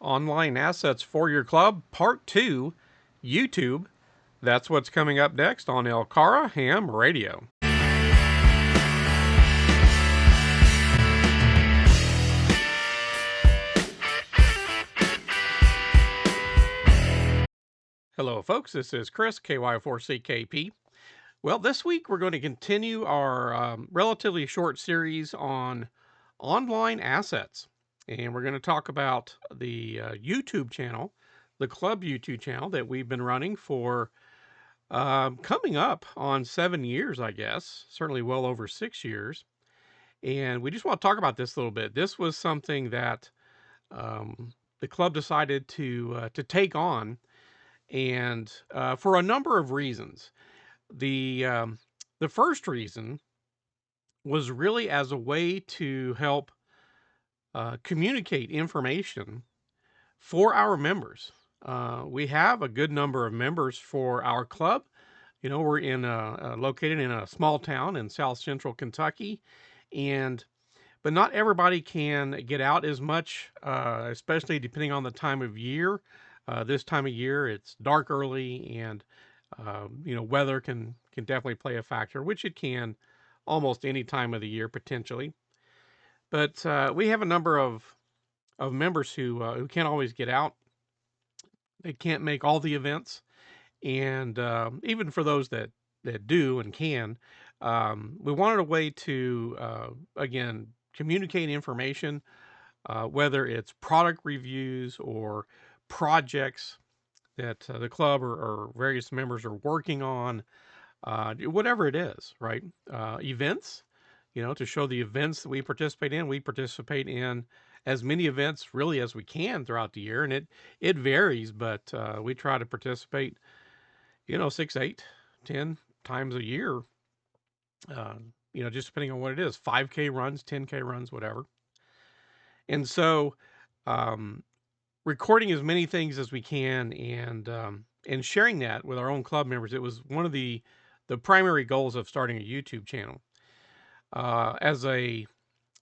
Online Assets for Your Club, Part 2, YouTube. That's what's coming up next on LCARA HAMRadio. Hello, folks. This is Chris, KY4CKP. Well, this week we're going to continue our relatively short series on online assets. And we're going to talk about the YouTube channel, the club YouTube channel that we've been running for coming up on 7 years, I guess, certainly well over 6 years. And we just want to talk about this a little bit. This was something that the club decided to take on, and for a number of reasons. The first reason was really as a way to help communicate information for our members. We have a good number of members for our club. You know, we're located in a small town in South Central Kentucky, but not everybody can get out as much, especially depending on the time of year. This time of year, it's dark early, and weather can definitely play a factor, which it can almost any time of the year potentially. But we have a number of members who can't always get out. They can't make all the events, and even for those that do and can, we wanted a way to again communicate information, whether it's product reviews or projects that the club or various members are working on, whatever it is, right? Events, to show the events that we participate in. We participate in as many events really as we can throughout the year, and it varies, but we try to participate, 6, 8, 10 times a year, just depending on what it is, 5K runs, 10K runs, whatever. And so recording as many things as we can and sharing that with our own club members, it was one of the primary goals of starting a YouTube channel. As a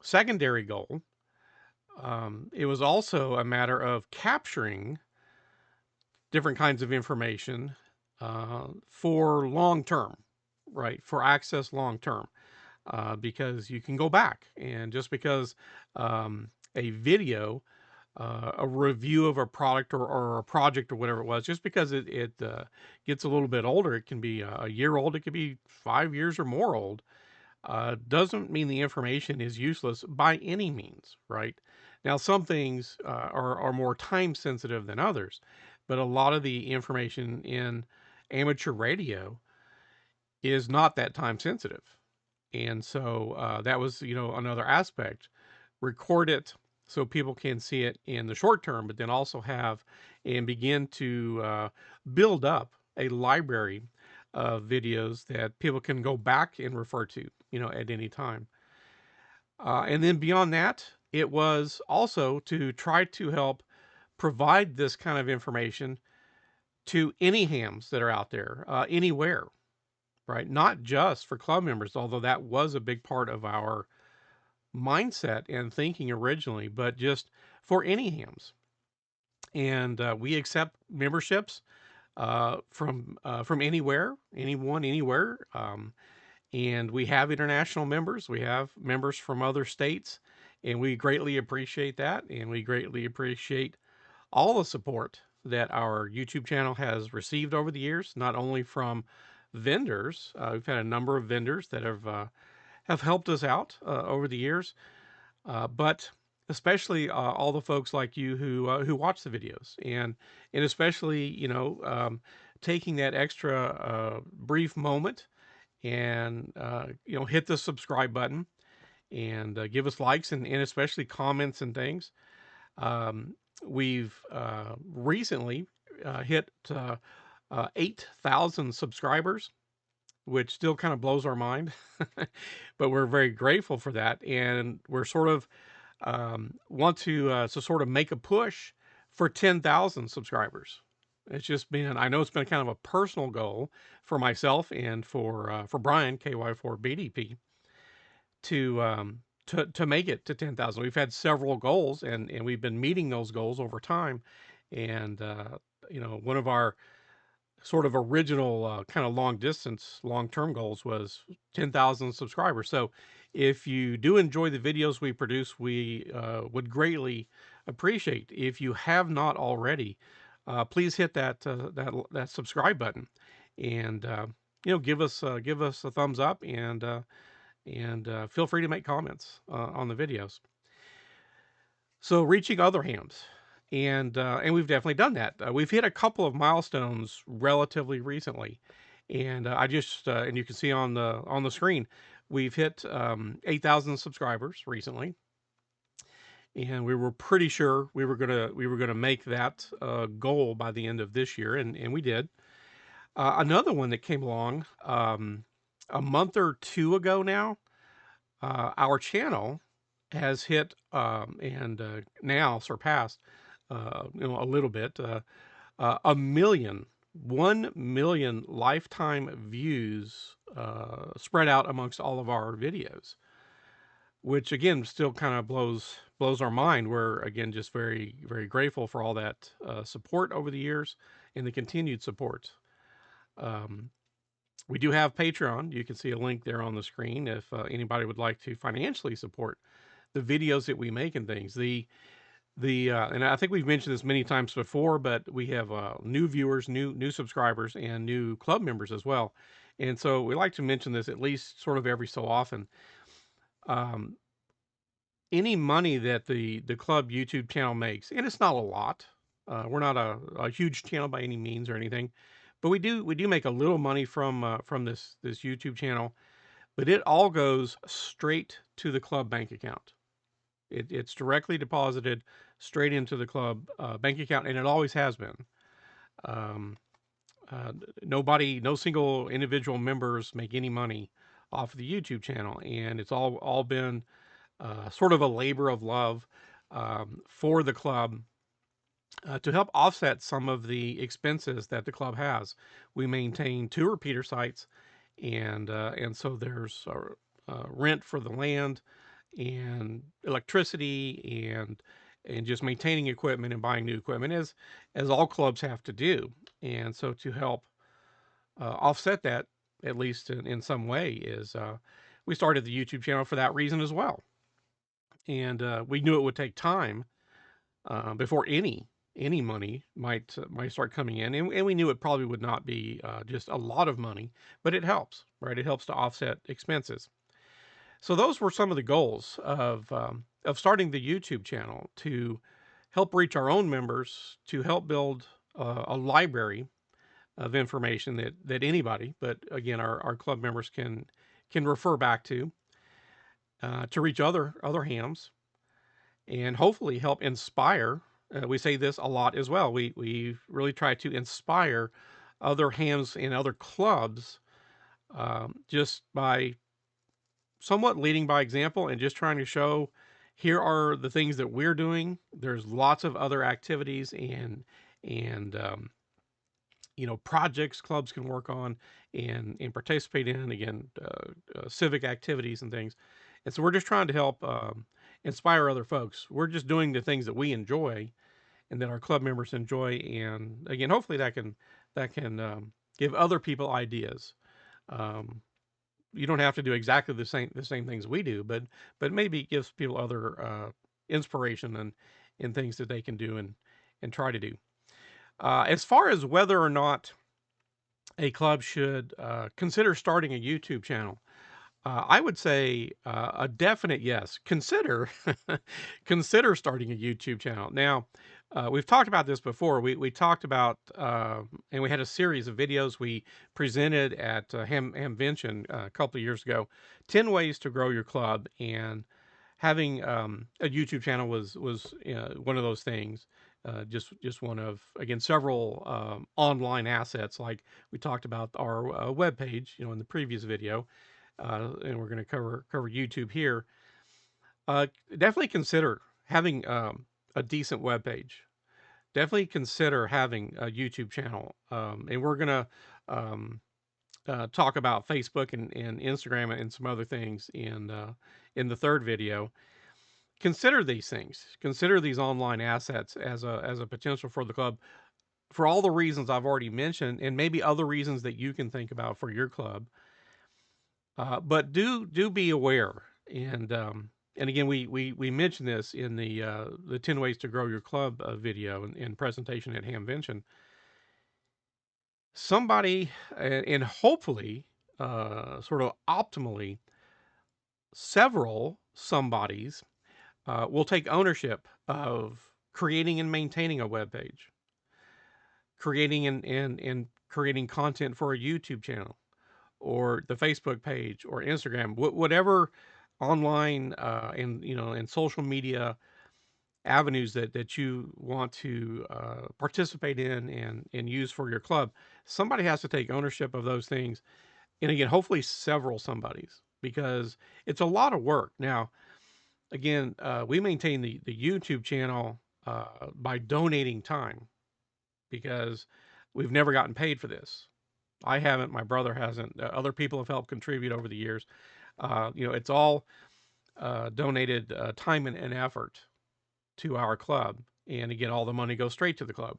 secondary goal, it was also a matter of capturing different kinds of information for long term, right? For access long term, because you can go back, and just because a video, a review of a product or a project or whatever it was, just because it gets a little bit older, it can be a year old, it could be 5 years or more old, doesn't mean the information is useless by any means, right? Now, some things are more time sensitive than others, but a lot of the information in amateur radio is not that time sensitive. And so that was, another aspect. Record it so people can see it in the short term, but then also have and begin to build up a library of videos that people can go back and refer to, at any time. And then beyond that, it was also to try to help provide this kind of information to any hams that are out there, anywhere, right? Not just for club members, although that was a big part of our mindset and thinking originally, but just for any hams. And we accept memberships from anywhere, anyone, anywhere. And we have international members. We have members from other states, and we greatly appreciate that. And we greatly appreciate all the support that our YouTube channel has received over the years, not only from vendors. We've had a number of vendors that have helped us out over the years, but especially all the folks like you who watch the videos, and especially taking that extra brief moment and hit the subscribe button and give us likes and especially comments and things. We've recently hit 8,000 subscribers, which still kind of blows our mind, but we're very grateful for that. And we're sort of want to sort of make a push for 10,000 subscribers. It's just been, I know it's been kind of a personal goal for myself and for Brian, KY4BDP, to to make it to 10,000. We've had several goals, and we've been meeting those goals over time. And one of our sort of original kind of long term goals was 10,000 subscribers. So if you do enjoy the videos we produce, we would greatly appreciate if you have not already. Please hit that subscribe button, and give us a thumbs up, and feel free to make comments on the videos. So reaching other hams, and we've definitely done that. We've hit a couple of milestones relatively recently, and and you can see on the screen, we've hit 8,000 subscribers recently, and we were pretty sure we were gonna make that goal by the end of this year, and we did. Another one that came along a month or two ago now. Our channel has hit and now surpassed, a little bit, 1 million lifetime views spread out amongst all of our videos, which again still kind of blows our mind. We're again just very, very grateful for all that support over the years and the continued support. Um, we do have Patreon. You can see a link there on the screen if anybody would like to financially support the videos that we make and things. And I think we've mentioned this many times before, but we have new viewers, new subscribers, and new club members as well. And so we like to mention this at least sort of every so often. Um, any money that the club YouTube channel makes, and it's not a lot. We're not a huge channel by any means or anything, but we do make a little money from this YouTube channel, but it all goes straight to the club bank account. It's directly deposited straight into the club bank account, and it always has been. Um, no single individual members make any money off of the YouTube channel, and it's all been sort of a labor of love for the club to help offset some of the expenses that the club has. We maintain 2 repeater sites, and so there's rent for the land and electricity and just maintaining equipment and buying new equipment, as all clubs have to do. And so to help offset that, at least in some way, is we started the YouTube channel for that reason as well. And we knew it would take time before any money might start coming in, and we knew it probably would not be just a lot of money, but it helps, right? It helps to offset expenses. So those were some of the goals of starting the YouTube channel, to help reach our own members, to help build a library of information that anybody, but again our club members can refer back to reach other hams, and hopefully help inspire. We say this a lot as well. We really try to inspire other hams and other clubs just by somewhat leading by example and just trying to show, here are the things that we're doing. There's lots of other activities and projects clubs can work on and participate in. Again, civic activities and things. And so we're just trying to help inspire other folks. We're just doing the things that we enjoy and that our club members enjoy. And again, hopefully that can give other people ideas. You don't have to do exactly the same things we do, but maybe it gives people other inspiration and things that they can do and try to do. As far as whether or not a club should consider starting a YouTube channel, I would say a definite yes. Consider starting a YouTube channel. Now, we've talked about this before. We talked about and we had a series of videos we presented at Hamvention a couple of years ago. 10 ways to grow your club, and having a YouTube channel was one of those things. Just one of, again, several online assets, like we talked about our web page, in the previous video, and we're going to cover YouTube here. Definitely consider having a decent web page. Definitely consider having a YouTube channel, and we're going to talk about Facebook and Instagram and some other things in the third video. Consider these things. Consider these online assets as a potential for the club for all the reasons I've already mentioned, and maybe other reasons that you can think about for your club. But do be aware, and again, we mentioned this in the 10 ways to grow your club video and presentation at Hamvention. Somebody, and hopefully, sort of optimally, several somebodies will take ownership of creating and maintaining a web page, creating and creating content for a YouTube channel, or the Facebook page, or Instagram, whatever online and social media avenues that you want to participate in and use for your club. Somebody has to take ownership of those things, and again, hopefully several somebodies, because it's a lot of work. Now, again, we maintain the YouTube channel by donating time, because we've never gotten paid for this. I haven't. My brother hasn't. Other people have helped contribute over the years. It's all donated time and effort to our club, and again, all the money goes straight to the club.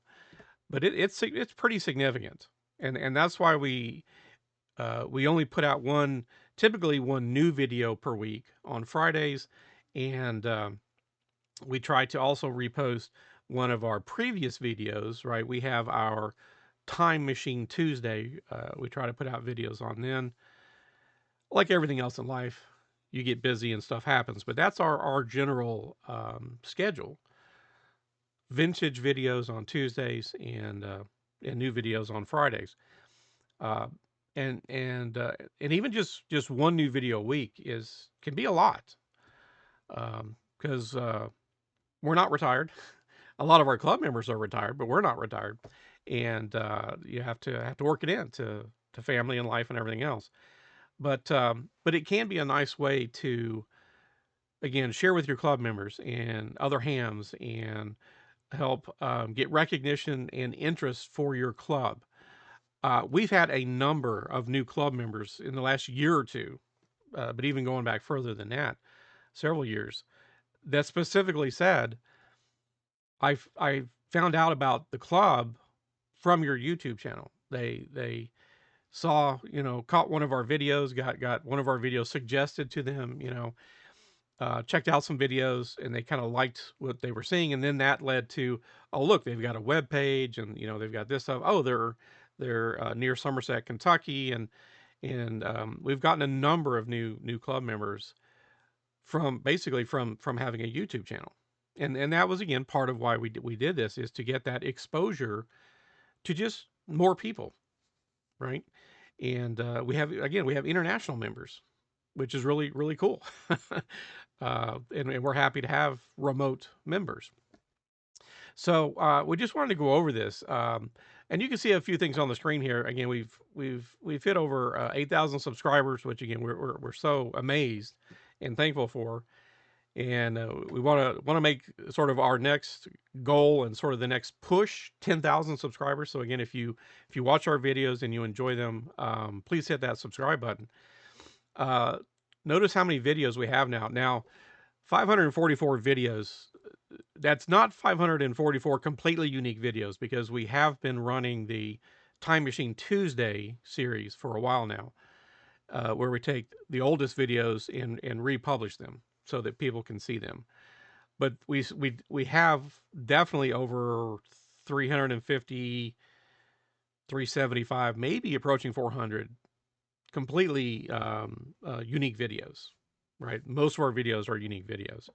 But it's pretty significant, and that's why we only put out typically one new video per week on Fridays, and we try to also repost one of our previous videos. Right, we have our Time Machine Tuesday. We try to put out videos on then. Like everything else in life, you get busy and stuff happens, but that's our general schedule. Vintage videos on Tuesdays and new videos on Fridays. Uh, and even just one new video a week can be a lot, because we're not retired. A lot of our club members are retired, but we're not retired, and you have to work it in to family and life and everything else. But it can be a nice way to, again, share with your club members and other hams, and help get recognition and interest for your club. We've had a number of new club members in the last year or two, but even going back further than that, several years, that specifically said, I found out about the club from your YouTube channel. They saw, caught one of our videos, got one of our videos suggested to them, checked out some videos, and they kind of liked what they were seeing, and then that led to, oh look, they've got a web page, and they've got this stuff. Oh, they're near Somerset, Kentucky, and we've gotten a number of new club members from having a YouTube channel, and that was again part of why we did this, is to get that exposure to just more people, right? And we have international members, which is really, really cool. And we're happy to have remote members. So we just wanted to go over this, and you can see a few things on the screen here. Again, we've hit over 8,000 subscribers, which again we're so amazed and thankful for. And we want to make sort of our next goal and sort of the next push 10,000 subscribers. So again, if you watch our videos and you enjoy them, please hit that subscribe button. Notice how many videos we have now. Now, 544 videos. That's not 544 completely unique videos, because we have been running the Time Machine Tuesday series for a while now, where we take the oldest videos and republish them so that people can see them. But we have definitely over 350, 375, maybe approaching 400 completely unique videos, right? Most of our videos are unique videos,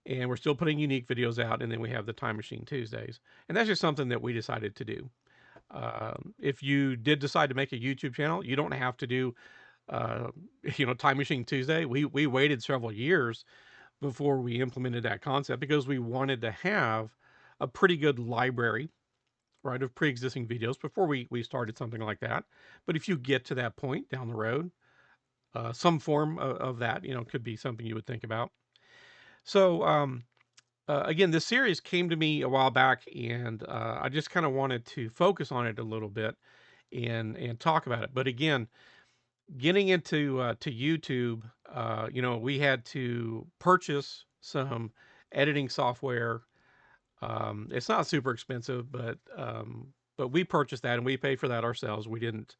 and we're still putting unique videos out. And then we have the Time Machine Tuesdays, and that's just something that we decided to do. If you did decide to make a YouTube channel, you don't have to do Time Machine Tuesday. We waited several years before we implemented that concept, because we wanted to have a pretty good library, right, of pre-existing videos before we started something like that. But if you get to that point down the road, some form of that, could be something you would think about. So again, this series came to me a while back, and I just kind of wanted to focus on it a little bit and talk about it. But again, getting into to YouTube, we had to purchase some editing software. It's not super expensive, but we purchased that and we paid for that ourselves. We don't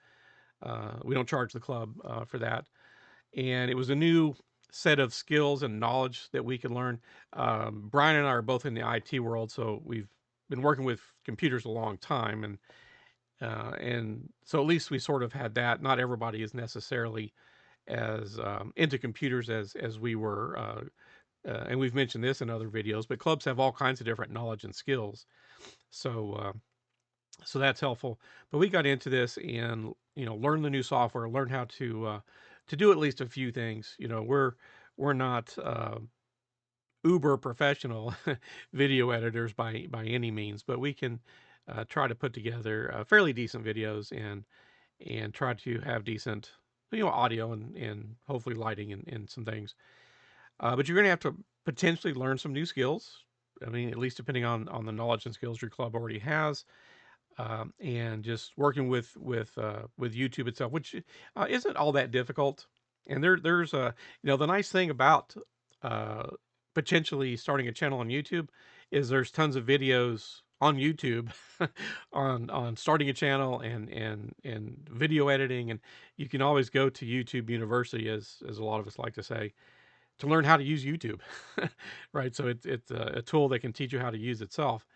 charge the club for that, and it was a new set of skills and knowledge that we could learn. Brian and I are both in the IT world, so we've been working with computers a long time, and so at least we sort of had that. Not everybody is necessarily as into computers as we were, and we've mentioned this in other videos. But clubs have all kinds of different knowledge and skills, so so that's helpful. But we got into this and learn the new software, learn how to do at least a few things. We're not uber professional video editors by any means, but we can try to put together fairly decent videos and try to have decent audio and hopefully lighting and some things. But you're going to have to potentially learn some new skills. I mean, at least depending on the knowledge and skills your club already has, and just working with YouTube itself, which isn't all that difficult. And there's the nice thing about uh, potentially starting a channel on YouTube is there's tons of videos on YouTube on starting a channel and video editing, and you can always go to YouTube University, as a lot of us like to say, to learn how to use YouTube, right? So it's a tool that can teach you how to use itself.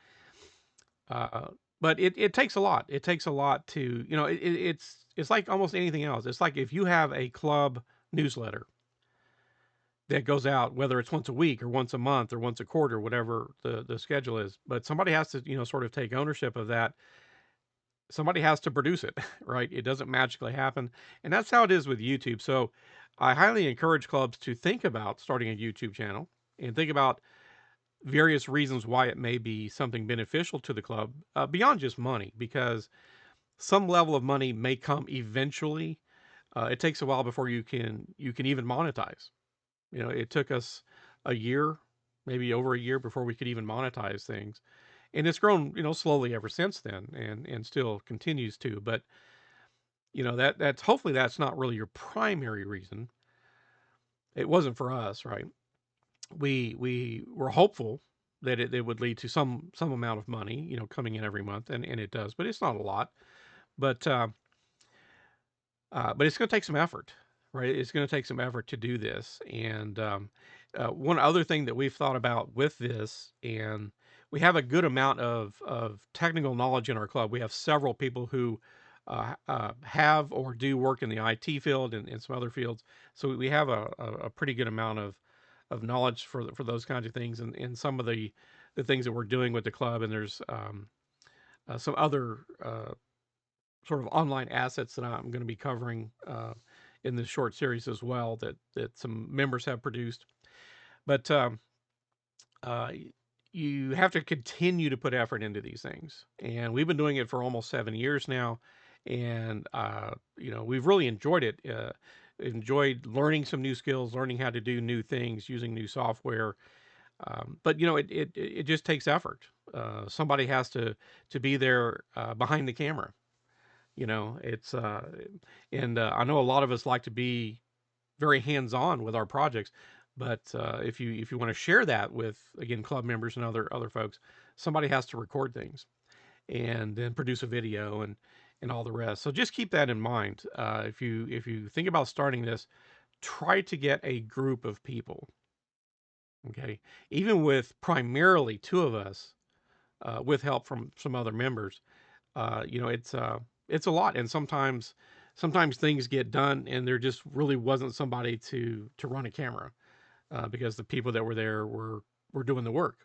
Uh, but it takes a lot. It takes a lot to, it's like almost anything else. It's like if you have a club newsletter that goes out, whether it's once a week or once a month or once a quarter, whatever the schedule is, but somebody has to, sort of take ownership of that. Somebody has to produce it, right? It doesn't magically happen. And that's how it is with YouTube. So I highly encourage clubs to think about starting a YouTube channel and think about various reasons why it may be something beneficial to the club, beyond just money, because some level of money may come eventually. It takes a while before you can even monetize. It took us a year, maybe over a year, before we could even monetize things, and it's grown slowly ever since then, and still continues to. But that's hopefully that's not really your primary reason. It wasn't for us, right? We were hopeful that it would lead to some amount of money, coming in every month, and it does, but it's not a lot. But but it's going to take some effort, right? It's going to take some effort to do this. And one other thing that we've thought about with this, and we have a good amount of technical knowledge in our club. We have several people who have or do work in the IT field and some other fields. So we have a pretty good amount of knowledge for those kinds of things, and some of the things that we're doing with the club. And there's some other sort of online assets that I'm going to be covering in this short series as well, that some members have produced. But uh, you have to continue to put effort into these things, and we've been doing it for almost 7 years now, and we've really enjoyed it. Enjoyed learning some new skills, learning how to do new things, using new software. But it just takes effort. Somebody has to be there behind the camera. It's and I know a lot of us like to be very hands-on with our projects, but if you want to share that with, again, club members and other folks, somebody has to record things and then produce a video and all the rest. So just keep that in mind. If you think about starting this, try to get a group of people. Okay, even with primarily two of us, with help from some other members, it's a lot, and sometimes things get done, and there just really wasn't somebody to run a camera, because the people that were there were doing the work,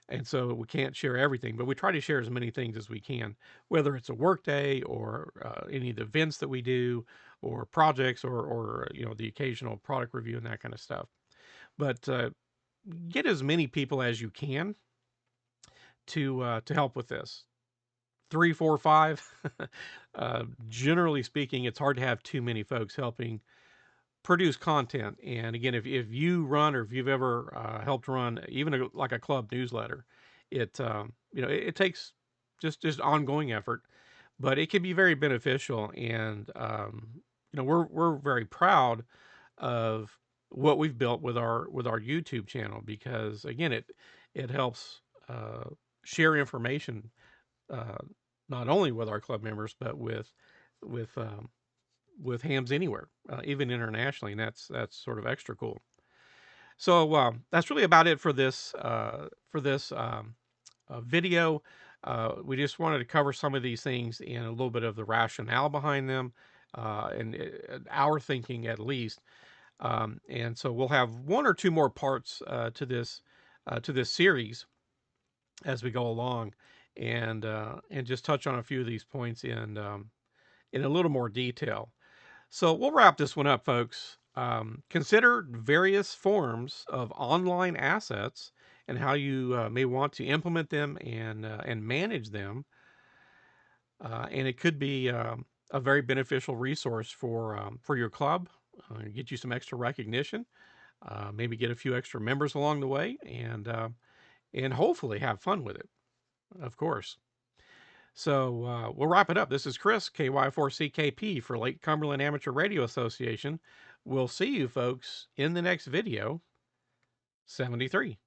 and so we can't share everything, but we try to share as many things as we can, whether it's a work day or any of the events that we do, or projects, or the occasional product review and that kind of stuff. But get as many people as you can to help with this. 3, 4, 5. Generally speaking, it's hard to have too many folks helping produce content. And again, if you run, or if you've ever helped run even like a club newsletter, it takes just ongoing effort. but it can be very beneficial. And we're very proud of what we've built with our YouTube channel, because again, it helps share information, uh, not only with our club members, but with um, with hams anywhere, even internationally, and that's sort of extra cool. So that's really about it for this video. We just wanted to cover some of these things and a little bit of the rationale behind them, and our thinking at least. And so we'll have one or two more parts to this series as we go along, and just touch on a few of these points in a little more detail. So we'll wrap this one up, folks. Consider various forms of online assets and how you may want to implement them and manage them. And it could be a very beneficial resource for your club. Get you some extra recognition, maybe get a few extra members along the way, and hopefully have fun with it, of course. So we'll wrap it up. This is Chris, KY4CKP for Lake Cumberland Amateur Radio Association. We'll see you folks in the next video, 73.